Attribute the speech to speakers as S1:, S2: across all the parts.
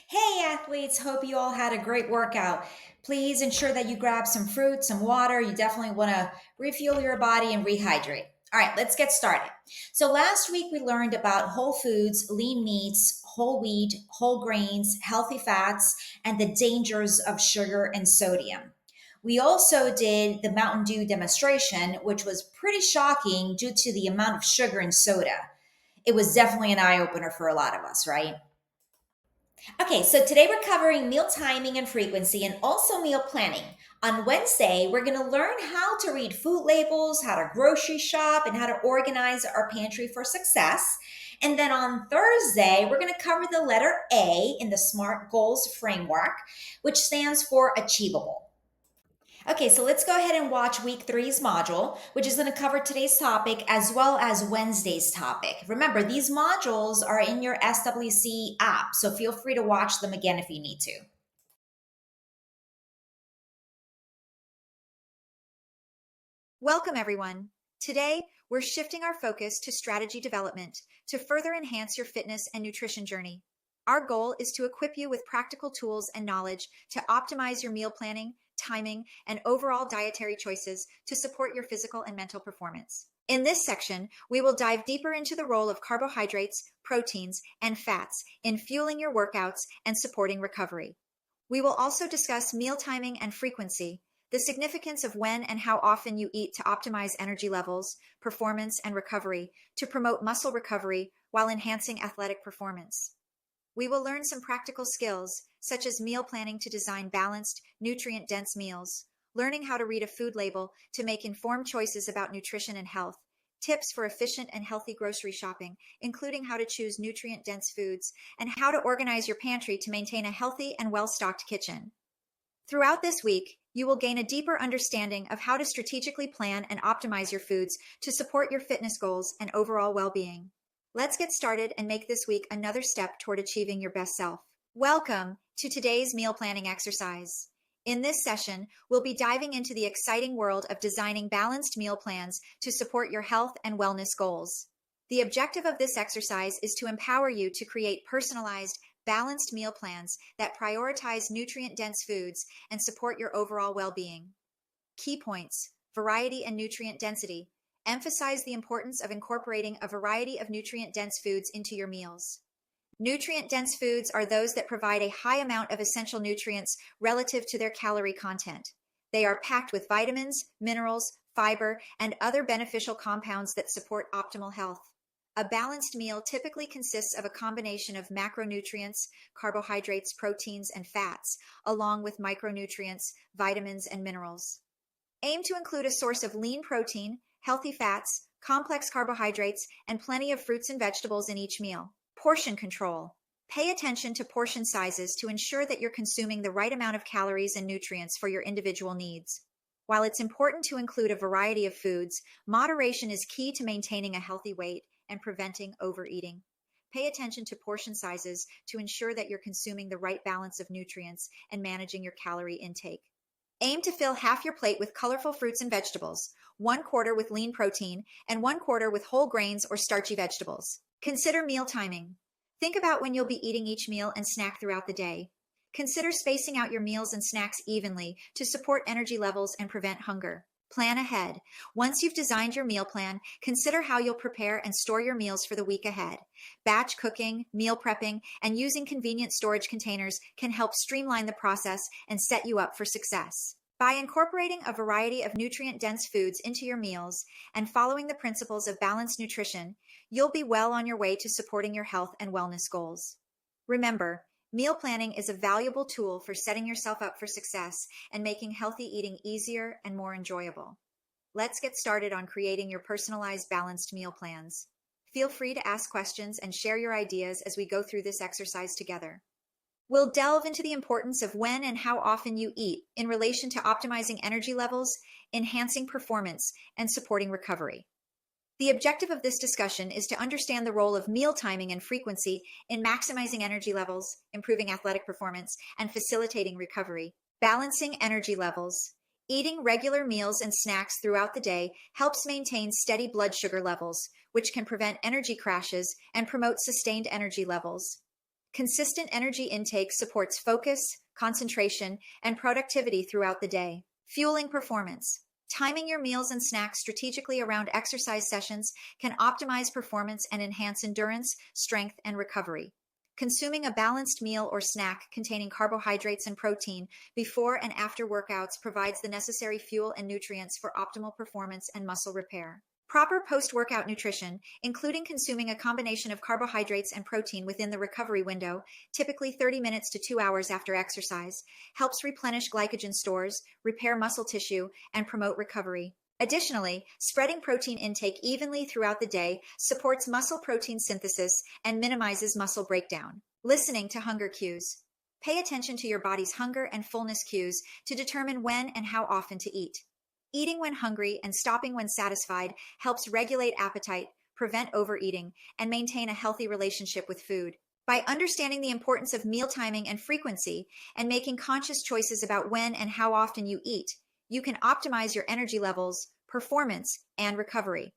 S1: Hey athletes, hope you all had a great workout. Please ensure that you grab some fruit, some water. You definitely want to refuel your body and rehydrate. All right, let's get started. So, last week we learned about whole foods, lean meats, whole wheat, whole grains, healthy fats, and the dangers of sugar and sodium. We also did the Mountain Dew demonstration, which was pretty shocking due to the amount of sugar and soda. It was definitely an eye opener for a lot of us, right? Okay, so today we're covering meal timing and frequency and also meal planning. On Wednesday, we're going to learn how to read food labels, how to grocery shop, and how to organize our pantry for success. And then on Thursday, we're going to cover the letter A in the SMART Goals framework, which stands for achievable. Okay, so let's go ahead and watch week three's module, which is going to cover today's topic as well as Wednesday's topic. Remember, these modules are in your SWC app, so feel free to watch them again if you need to.
S2: Welcome, everyone. Today, we're shifting our focus to strategy development to further enhance your fitness and nutrition journey. Our goal is to equip you with practical tools and knowledge to optimize your meal planning, timing, and overall dietary choices to support your physical and mental performance. In this section, we will dive deeper into the role of carbohydrates, proteins, and fats in fueling your workouts and supporting recovery. We will also discuss meal timing and frequency, the significance of when and how often you eat to optimize energy levels, performance, and recovery to promote muscle recovery while enhancing athletic performance. We will learn some practical skills, such as meal planning to design balanced, nutrient dense meals, learning how to read a food label to make informed choices about nutrition and health, tips for efficient and healthy grocery shopping, including how to choose nutrient dense foods, and how to organize your pantry to maintain a healthy and well stocked kitchen. Throughout this week, you will gain a deeper understanding of how to strategically plan and optimize your foods to support your fitness goals and overall well being. Let's get started and make this week another step toward achieving your best self. Welcome to today's meal planning exercise. In this session, we'll be diving into the exciting world of designing balanced meal plans to support your health and wellness goals. The objective of this exercise is to empower you to create personalized, balanced meal plans that prioritize nutrient dense foods and support your overall well being. Key points: variety and nutrient density. Emphasize the importance of incorporating a variety of nutrient dense foods into your meals. Nutrient dense foods are those that provide a high amount of essential nutrients relative to their calorie content. They are packed with vitamins, minerals, fiber, and other beneficial compounds that support optimal health. A balanced meal typically consists of a combination of macronutrients, carbohydrates, proteins, and fats, along with micronutrients, vitamins, and minerals. Aim to include a source of lean protein, healthy fats, complex carbohydrates, and plenty of fruits and vegetables in each meal. Portion control. Pay attention to portion sizes to ensure that you're consuming the right amount of calories and nutrients for your individual needs. While it's important to include a variety of foods, moderation is key to maintaining a healthy weight and preventing overeating. Pay attention to portion sizes to ensure that you're consuming the right balance of nutrients and managing your calorie intake. Aim to fill half your plate with colorful fruits and vegetables, 1/4 with lean protein, and 1/4 with whole grains or starchy vegetables. Consider meal timing. Think about when you'll be eating each meal and snack throughout the day. Consider spacing out your meals and snacks evenly to support energy levels and prevent hunger. Plan ahead. Once you've designed your meal plan, consider how you'll prepare and store your meals for the week ahead. Batch cooking, meal prepping, and using convenient storage containers can help streamline the process and set you up for success. By incorporating a variety of nutrient-dense foods into your meals and following the principles of balanced nutrition, you'll be well on your way to supporting your health and wellness goals. Remember, meal planning is a valuable tool for setting yourself up for success and making healthy eating easier and more enjoyable. Let's get started on creating your personalized balanced meal plans. Feel free to ask questions and share your ideas as we go through this exercise together. We'll delve into the importance of when and how often you eat in relation to optimizing energy levels, enhancing performance, and supporting recovery. The objective of this discussion is to understand the role of meal timing and frequency in maximizing energy levels, improving athletic performance, and facilitating recovery. Balancing energy levels. Eating regular meals and snacks throughout the day helps maintain steady blood sugar levels, which can prevent energy crashes and promote sustained energy levels. Consistent energy intake supports focus, concentration, and productivity throughout the day. Fueling performance. Timing your meals and snacks strategically around exercise sessions can optimize performance and enhance endurance, strength, and recovery. Consuming a balanced meal or snack containing carbohydrates and protein before and after workouts provides the necessary fuel and nutrients for optimal performance and muscle repair. Proper post-workout nutrition, including consuming a combination of carbohydrates and protein within the recovery window, typically 30 minutes to 2 hours after exercise, helps replenish glycogen stores, repair muscle tissue, and promote recovery. Additionally, spreading protein intake evenly throughout the day supports muscle protein synthesis and minimizes muscle breakdown. Listening to hunger cues. Pay attention to your body's hunger and fullness cues to determine when and how often to eat. Eating when hungry and stopping when satisfied helps regulate appetite, prevent overeating, and maintain a healthy relationship with food. By understanding the importance of meal timing and frequency and making conscious choices about when and how often you eat, you can optimize your energy levels, performance, and recovery.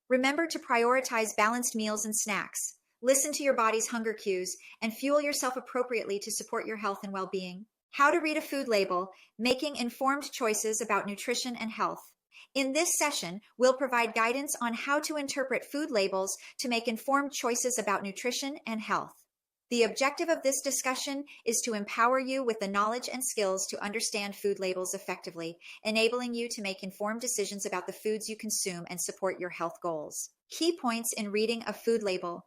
S2: Remember to prioritize balanced meals and snacks. Listen to your body's hunger cues and fuel yourself appropriately to support your health and well-being. How to read a food label, making informed choices about nutrition and health. In this session, we'll provide guidance on how to interpret food labels to make informed choices about nutrition and health. The objective of this discussion is to empower you with the knowledge and skills to understand food labels effectively, enabling you to make informed decisions about the foods you consume and support your health goals. Key points in reading a food label.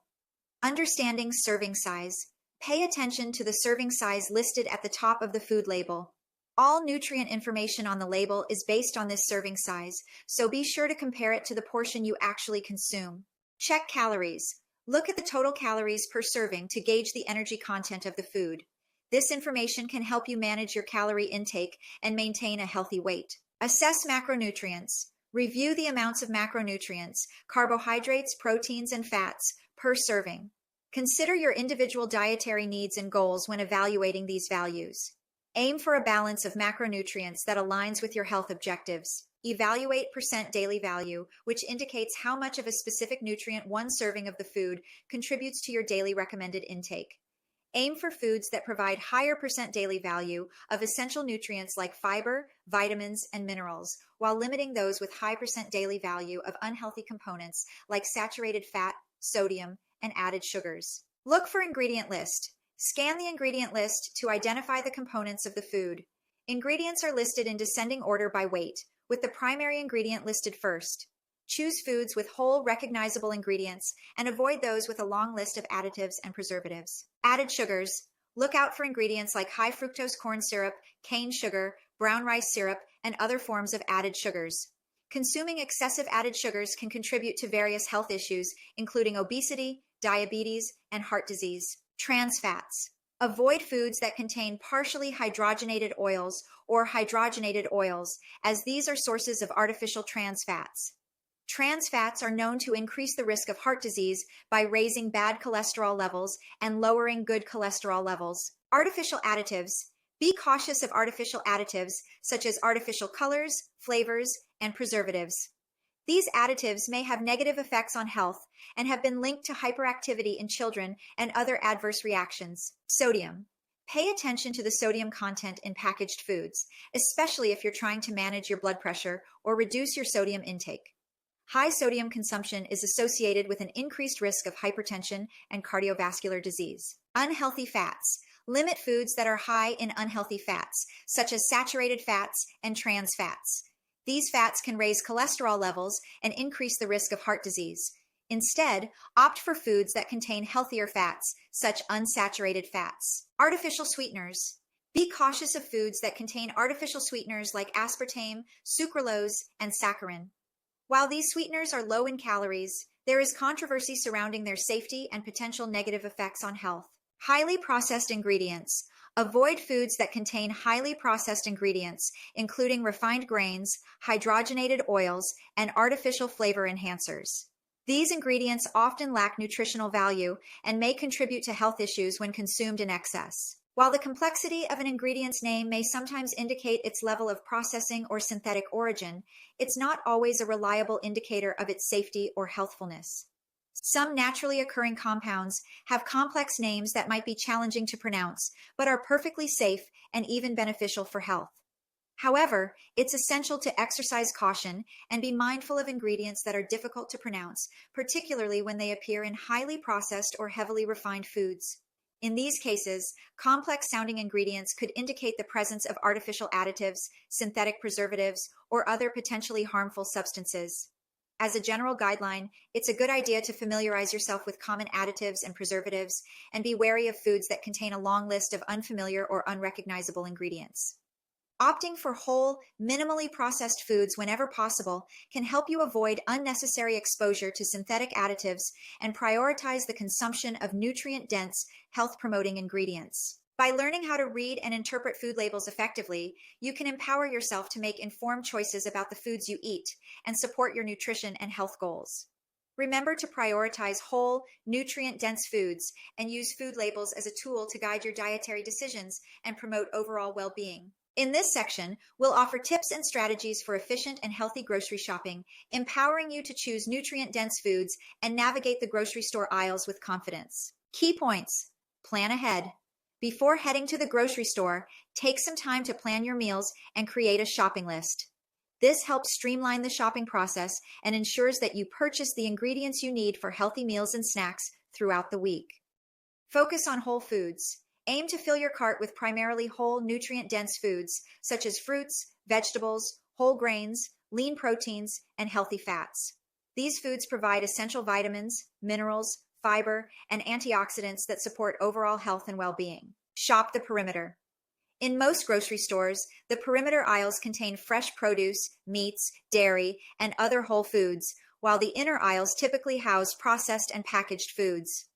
S2: Understanding serving size. Pay attention to the serving size listed at the top of the food label. All nutrient information on the label is based on this serving size, so be sure to compare it to the portion you actually consume. Check calories. Look at the total calories per serving to gauge the energy content of the food. This information can help you manage your calorie intake and maintain a healthy weight. Assess macronutrients. Review the amounts of macronutrients, carbohydrates, proteins, and fats per serving. Consider your individual dietary needs and goals when evaluating these values. Aim for a balance of macronutrients that aligns with your health objectives. Evaluate % daily value, which indicates how much of a specific nutrient one serving of the food contributes to your daily recommended intake. Aim for foods that provide higher % daily value of essential nutrients like fiber, vitamins, and minerals, while limiting those with high % daily value of unhealthy components like saturated fat, sodium, and added sugars. Look for ingredient list. Scan the ingredient list to identify the components of the food. Ingredients are listed in descending order by weight, with the primary ingredient listed first. Choose foods with whole, recognizable ingredients and avoid those with a long list of additives and preservatives. Added sugars. Look out for ingredients like high fructose corn syrup, cane sugar, brown rice syrup, and other forms of added sugars. Consuming excessive added sugars can contribute to various health issues, including obesity, diabetes, and heart disease. Trans fats. Avoid foods that contain partially hydrogenated oils or hydrogenated oils, as these are sources of artificial trans fats. Trans fats are known to increase the risk of heart disease by raising bad cholesterol levels and lowering good cholesterol levels. Artificial additives. Be cautious of artificial additives such as artificial colors, flavors, and preservatives. These additives may have negative effects on health and have been linked to hyperactivity in children and other adverse reactions. Sodium. Pay attention to the sodium content in packaged foods, especially if you're trying to manage your blood pressure or reduce your sodium intake. High sodium consumption is associated with an increased risk of hypertension and cardiovascular disease. Unhealthy fats. Limit foods that are high in unhealthy fats, such as saturated fats and trans fats. These fats can raise cholesterol levels and increase the risk of heart disease. Instead, opt for foods that contain healthier fats, such unsaturated fats. Artificial sweeteners. Be cautious of foods that contain artificial sweeteners like aspartame, sucralose, and saccharin. While these sweeteners are low in calories, there is controversy surrounding their safety and potential negative effects on health. Highly processed ingredients. Avoid foods that contain highly processed ingredients, including refined grains, hydrogenated oils, and artificial flavor enhancers. These ingredients often lack nutritional value and may contribute to health issues when consumed in excess. While the complexity of an ingredient's name may sometimes indicate its level of processing or synthetic origin, it's not always a reliable indicator of its safety or healthfulness. Some naturally occurring compounds have complex names that might be challenging to pronounce, but are perfectly safe and even beneficial for health. However, it's essential to exercise caution and be mindful of ingredients that are difficult to pronounce, particularly when they appear in highly processed or heavily refined foods. In these cases, complex sounding ingredients could indicate the presence of artificial additives, synthetic preservatives, or other potentially harmful substances. As a general guideline, it's a good idea to familiarize yourself with common additives and preservatives and be wary of foods that contain a long list of unfamiliar or unrecognizable ingredients. Opting for whole, minimally processed foods whenever possible can help you avoid unnecessary exposure to synthetic additives and prioritize the consumption of nutrient dense, health promoting ingredients. By learning how to read and interpret food labels effectively, you can empower yourself to make informed choices about the foods you eat and support your nutrition and health goals. Remember to prioritize whole, nutrient dense foods and use food labels as a tool to guide your dietary decisions and promote overall well being. In this section, we'll offer tips and strategies for efficient and healthy grocery shopping, empowering you to choose nutrient-dense foods and navigate the grocery store aisles with confidence. Key points: plan ahead. Before heading to the grocery store, take some time to plan your meals and create a shopping list. This helps streamline the shopping process and ensures that you purchase the ingredients you need for healthy meals and snacks throughout the week. Focus on whole foods. Aim to fill your cart with primarily whole, nutrient-dense foods, such as fruits, vegetables, whole grains, lean proteins, and healthy fats. These foods provide essential vitamins, minerals, fiber, and antioxidants that support overall health and well-being. Shop the perimeter. In most grocery stores, the perimeter aisles contain fresh produce, meats, dairy, and other whole foods, while the inner aisles typically house processed and packaged foods.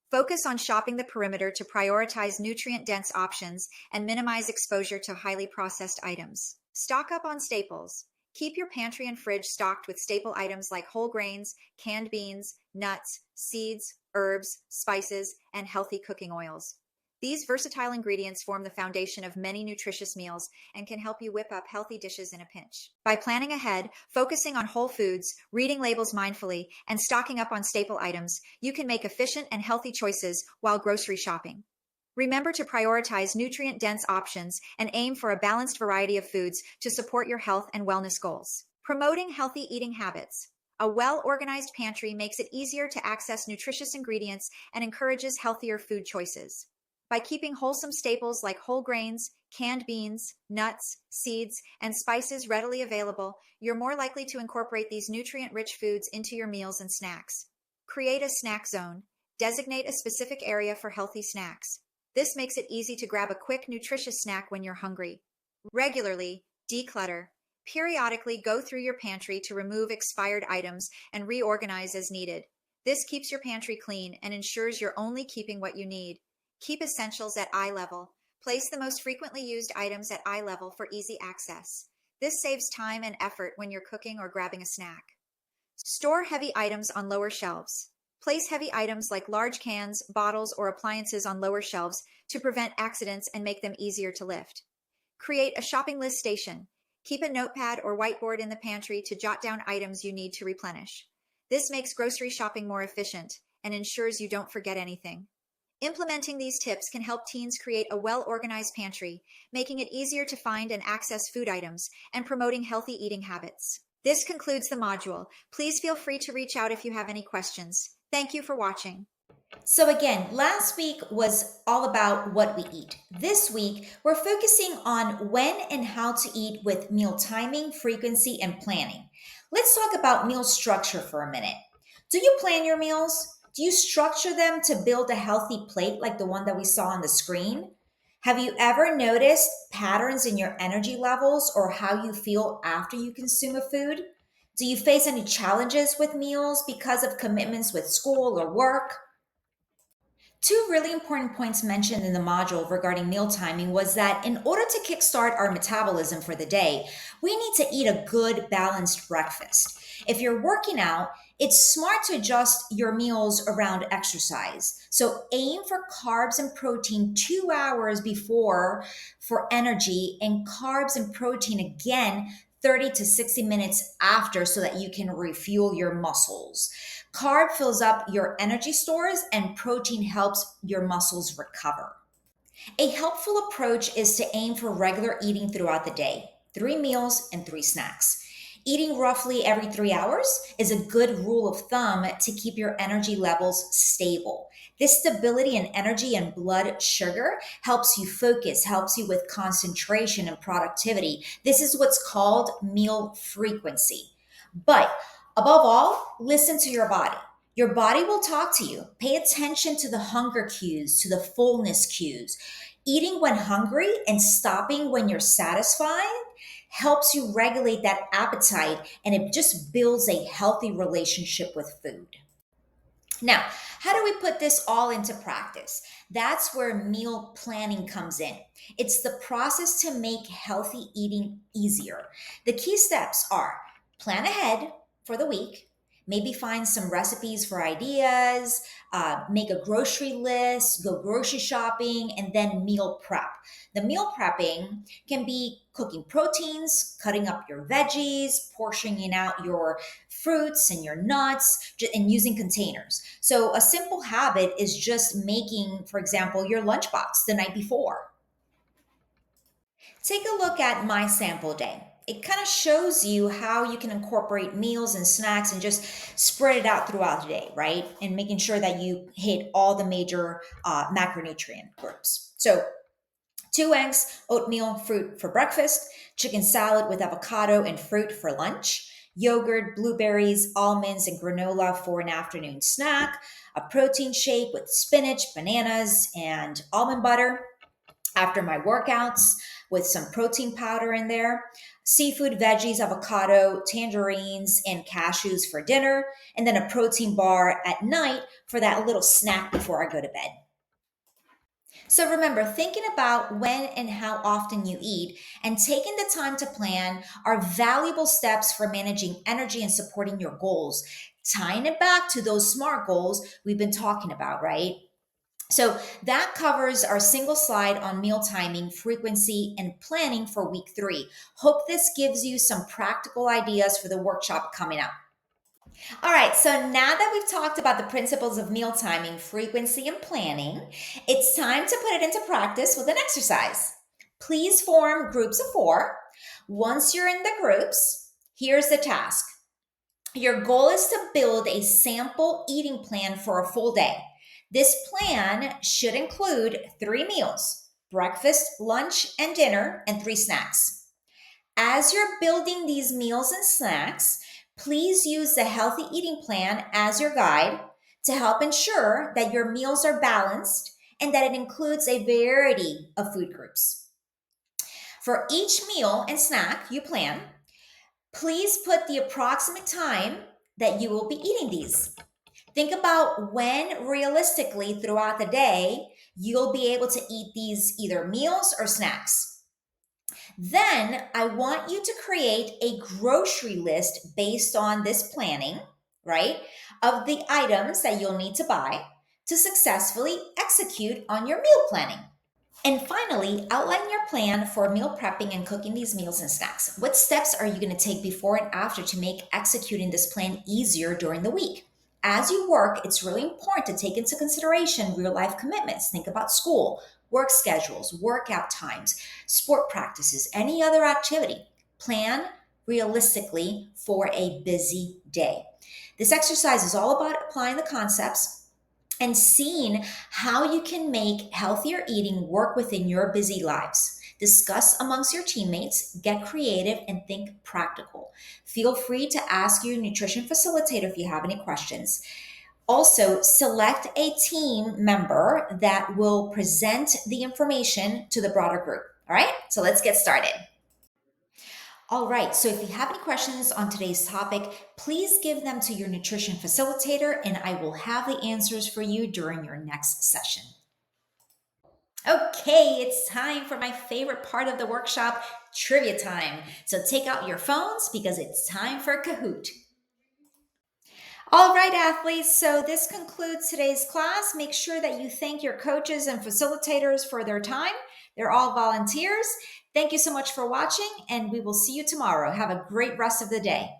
S2: Focus on shopping the perimeter to prioritize nutrient-dense options and minimize exposure to highly processed items. Stock up on staples. Keep your pantry and fridge stocked with staple items like whole grains, canned beans, nuts, seeds, herbs, spices, and healthy cooking oils. These versatile ingredients form the foundation of many nutritious meals and can help you whip up healthy dishes in a pinch. By planning ahead, focusing on whole foods, reading labels mindfully, and stocking up on staple items, you can make efficient and healthy choices while grocery shopping. Remember to prioritize nutrient-dense options and aim for a balanced variety of foods to support your health and wellness goals. Promoting healthy eating habits. A well-organized pantry makes it easier to access nutritious ingredients and encourages healthier food choices. By keeping wholesome staples like whole grains, canned beans, nuts, seeds, and spices readily available, you're more likely to incorporate these nutrient-rich foods into your meals and snacks. Create a snack zone. Designate a specific area for healthy snacks. This makes it easy to grab a quick, nutritious snack when you're hungry. Regularly, declutter. Periodically go through your pantry to remove expired items and reorganize as needed. This keeps your pantry clean and ensures you're only keeping what you need. Keep essentials at eye level. Place the most frequently used items at eye level for easy access. This saves time and effort when you're cooking or grabbing a snack. Store heavy items on lower shelves. Place heavy items like large cans, bottles, or appliances on lower shelves to prevent accidents and make them easier to lift. Create a shopping list station. Keep a notepad or whiteboard in the pantry to jot down items you need to replenish. This makes grocery shopping more efficient and ensures you don't forget anything. Implementing these tips can help teens create a well-organized pantry, making it easier to find and access food items and promoting healthy eating habits. This concludes the module. Please feel free to reach out if you have any questions. Thank you for watching.
S1: So again, last week was all about what we eat. This week, we're focusing on when and how to eat with meal timing, frequency, and planning. Let's talk about meal structure for a minute. Do you plan your meals? Do you structure them to build a healthy plate like the one that we saw on the screen? Have you ever noticed patterns in your energy levels or how you feel after you consume a food? Do you face any challenges with meals because of commitments with school or work? Two really important points mentioned in the module regarding meal timing was that in order to kickstart our metabolism for the day, we need to eat a good balanced breakfast. If you're working out, it's smart to adjust your meals around exercise. So aim for carbs and protein 2 hours before for energy and carbs and protein again 30 to 60 minutes after so that you can refuel your muscles. Carb fills up your energy stores and protein helps your muscles recover. A helpful approach is to aim for regular eating throughout the day, 3 meals and 3 snacks. Eating roughly every 3 hours is a good rule of thumb to keep your energy levels stable. This stability in energy and blood sugar helps you focus, helps you with concentration and productivity. This is what's called meal frequency. But above all, listen to your body. Your body will talk to you. Pay attention to the hunger cues, to the fullness cues. Eating when hungry and stopping when you're satisfied helps you regulate that appetite, and it just builds a healthy relationship with food. Now, how do we put this all into practice? That's where meal planning comes in. It's the process to make healthy eating easier. The key steps are plan ahead for the week, maybe find some recipes for ideas, make a grocery list, go grocery shopping, and then meal prep. The meal prepping can be cooking proteins, cutting up your veggies, portioning out your fruits and your nuts, and using containers. So, a simple habit is just making, for example, your lunchbox the night before. Take a look at my sample day. It kind of shows you how you can incorporate meals and snacks and just spread it out throughout the day, right? And making sure that you hit all the major macronutrient groups. So, 2 eggs, oatmeal, fruit for breakfast, chicken salad with avocado and fruit for lunch, yogurt, blueberries, almonds, and granola for an afternoon snack, a protein shake with spinach, bananas, and almond butter after my workouts with some protein powder in there, seafood, veggies, avocado, tangerines, and cashews for dinner, and then a protein bar at night for that little snack before I go to bed. So remember, thinking about when and how often you eat and taking the time to plan are valuable steps for managing energy and supporting your goals. Tying it back to those SMART goals we've been talking about, right? So that covers our single slide on meal timing, frequency, and planning for week 3. Hope this gives you some practical ideas for the workshop coming up. All right, so now that we've talked about the principles of meal timing, frequency, and planning, it's time to put it into practice with an exercise. Please form groups of 4. Once you're in the groups, here's the task. Your goal is to build a sample eating plan for a full day. This plan should include 3 meals: breakfast, lunch, and dinner, and 3 snacks. As you're building these meals and snacks, please use the healthy eating plan as your guide to help ensure that your meals are balanced and that it includes a variety of food groups. For each meal and snack you plan, please put the approximate time that you will be eating these. Think about when realistically throughout the day you'll be able to eat these either meals or snacks. Then I want you to create a grocery list based on this planning, right? Of the items that you'll need to buy to successfully execute on your meal planning. And finally, outline your plan for meal prepping and cooking these meals and snacks. What steps are you going to take before and after to make executing this plan easier during the week? As you work, it's really important to take into consideration real life commitments. Think about school, work schedules, workout times, sport practices, any other activity. Plan realistically for a busy day. This exercise is all about applying the concepts and seeing how you can make healthier eating work within your busy lives. Discuss amongst your teammates, get creative, and think practical. Feel free to ask your nutrition facilitator if you have any questions. Also, select a team member that will present the information to the broader group. All right, so let's get started. All right, so if you have any questions on today's topic, please give them to your nutrition facilitator and I will have the answers for you during your next session. Okay, it's time for my favorite part of the workshop, trivia time. So take out your phones because it's time for Kahoot. All right, athletes, so this concludes today's class. Make sure that you thank your coaches and facilitators for their time. They're all volunteers. Thank you so much for watching, and we will see you tomorrow. Have a great rest of the day.